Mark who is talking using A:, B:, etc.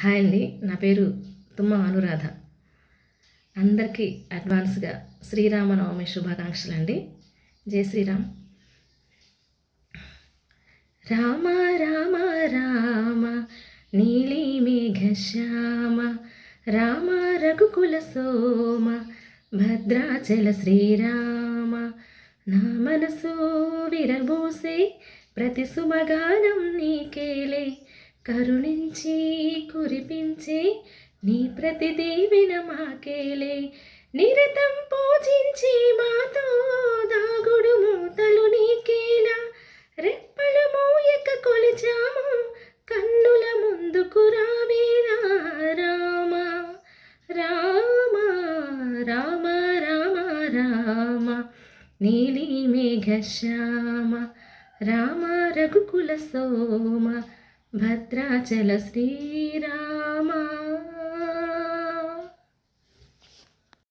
A: Hi అండి. నా పేరు తుమ్మ అనురాధ. అందరికీ అడ్వాన్స్గా శ్రీరామనవమి శుభాకాంక్షలు అండి. జై శ్రీరామ్. రామ రామ రామ నీలి మేఘశ్యామ రామ రఘుకుల సోమ భద్రాచల శ్రీరామ. నా మనసు విరబూసే ప్రతి సుమగానం నీకేలే, కరుణించి కురిపించే నీ ప్రతి దీవెన మాకేలే. నిరతం పూజించి మాతో దాగుడు మూతలు నీకేలా, రెప్పలు మూయక కొలిచాము కన్నుల ముందుకు రావేలా. రామ రామ రామ రామ రామ నీలి మేఘశ్యామ రామ రఘుకుల సోమ భద్రాచల శ్రీరామ.